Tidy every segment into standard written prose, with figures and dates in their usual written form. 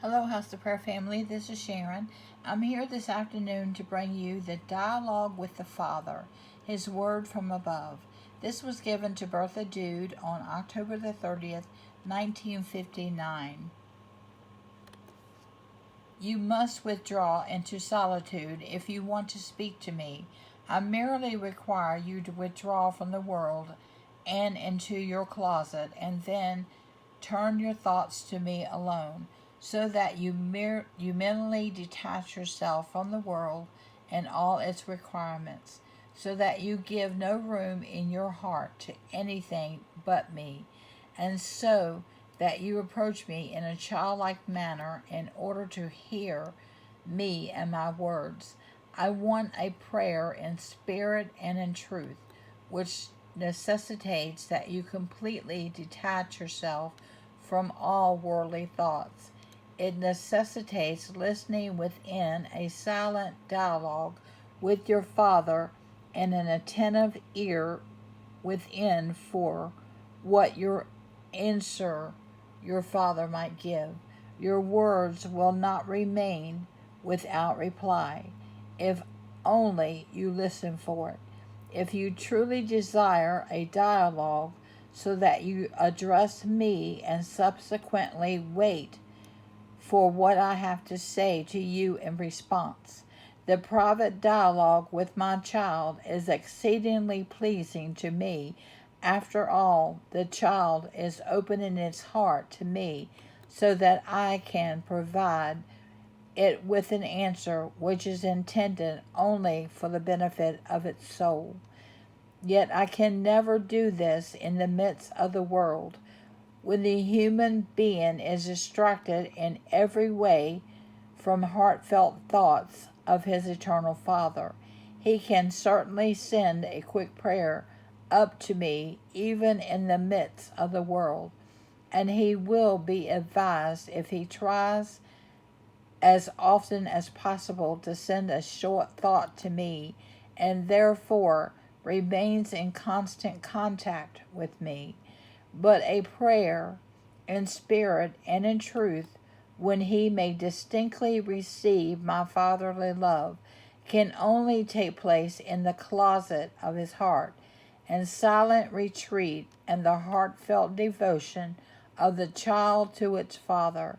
Hello, House of Prayer family. This is Sharon. I'm here this afternoon to bring you the dialogue with the Father, His Word from Above. This was given to Bertha Dudde on October the 30th, 1959. You must withdraw into solitude if you want to speak to me. I merely require you to withdraw from the world and into your closet, and then turn your thoughts to me alone, so that you mentally detach yourself from the world and all its requirements, so that you give no room in your heart to anything but me, and so that you approach me in a childlike manner in order to hear me and my words. I want a prayer in spirit and in truth, which necessitates that you completely detach yourself from all worldly thoughts. It necessitates listening within a silent dialogue with your Father and an attentive ear within for what your answer your Father might give. Your words will not remain without reply, if only you listen for it. If you truly desire a dialogue so that you address me and subsequently wait for what I have to say to you in response. The private dialogue with my child is exceedingly pleasing to me. After all, the child is opening its heart to me so that I can provide it with an answer which is intended only for the benefit of its soul. Yet I can never do this in the midst of the world, when the human being is distracted in every way from heartfelt thoughts of his eternal Father. He can certainly send a quick prayer up to me even in the midst of the world, and he will be advised if he tries as often as possible to send a short thought to me, and therefore remains in constant contact with me. But a prayer in spirit and in truth, when he may distinctly receive my fatherly love, can only take place in the closet of his heart, and silent retreat and the heartfelt devotion of the child to its father.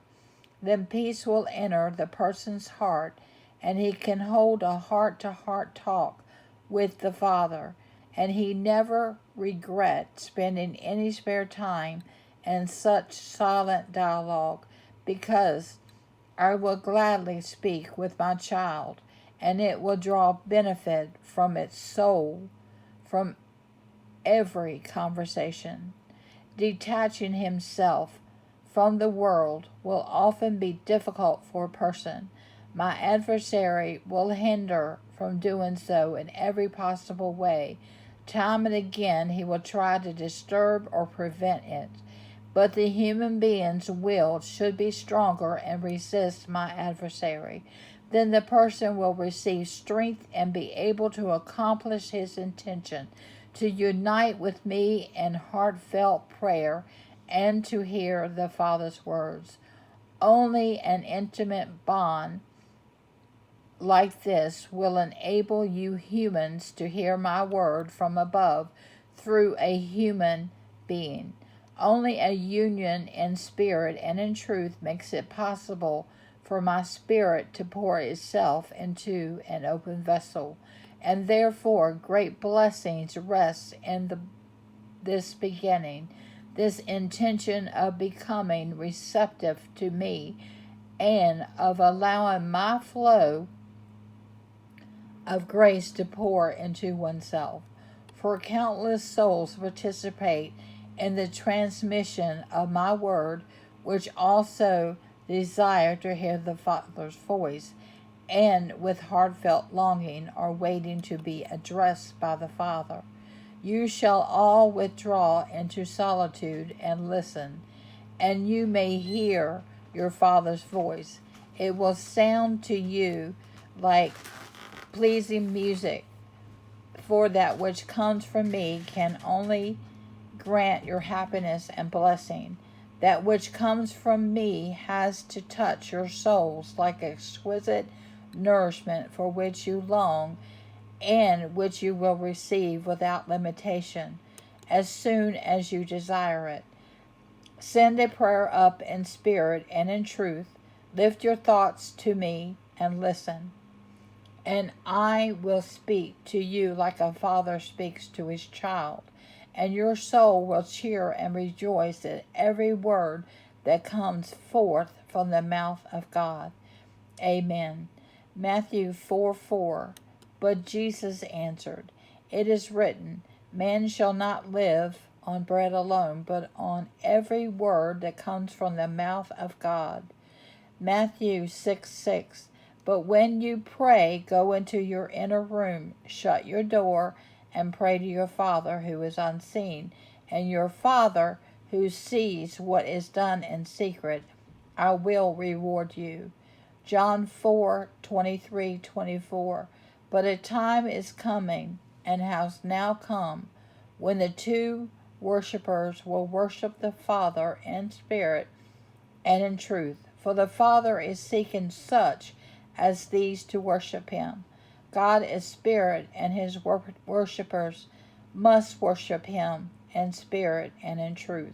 Then peace will enter the person's heart, and he can hold a heart-to-heart talk with the Father, and he never regret spending any spare time in such silent dialogue, because I will gladly speak with my child, and it will draw benefit from its soul from every conversation. Detaching himself from the world will often be difficult for a person. My adversary will hinder from doing so in every possible way. Time and again he will try to disturb or prevent it. But the human being's will should be stronger and resist my adversary. Then the person will receive strength and be able to accomplish his intention, to unite with me in heartfelt prayer and to hear the Father's words. Only an intimate bond like this will enable you humans to hear my word from above through a human being. Only a union in spirit and in truth makes it possible for my spirit to pour itself into an open vessel, and therefore great blessings rest in this beginning, this intention of becoming receptive to me and of allowing my flow of grace to pour into oneself. For countless souls participate in the transmission of my word, which also desire to hear the Father's voice, and with heartfelt longing are waiting to be addressed by the Father. You shall all withdraw into solitude and listen, and you may hear your Father's voice. It will sound to you like pleasing music, for that which comes from me can only grant your happiness and blessing. That which comes from me has to touch your souls like exquisite nourishment for which you long and which you will receive without limitation as soon as you desire it. Send a prayer up in spirit and in truth. Lift your thoughts to me and listen. And I will speak to you like a father speaks to his child, and your soul will cheer and rejoice at every word that comes forth from the mouth of God. Amen. Matthew 4:4. But Jesus answered, It is written, Man shall not live on bread alone, but on every word that comes from the mouth of God. Matthew 6:6. But when you pray, go into your inner room, shut your door, and pray to your Father who is unseen. And your Father who sees what is done in secret, I will reward you. John 4:23-24. But a time is coming, and has now come, when the true worshippers will worship the Father in spirit and in truth. For the Father is seeking such as these to worship him. God is spirit, and his worshippers must worship him in spirit and in truth.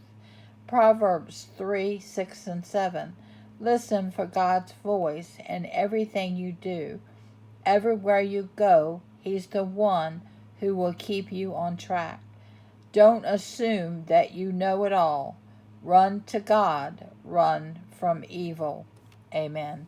Proverbs 3:6-7. Listen for God's voice in everything you do. Everywhere you go, he's the one who will keep you on track. Don't assume that you know it all. Run to God. Run from evil. Amen.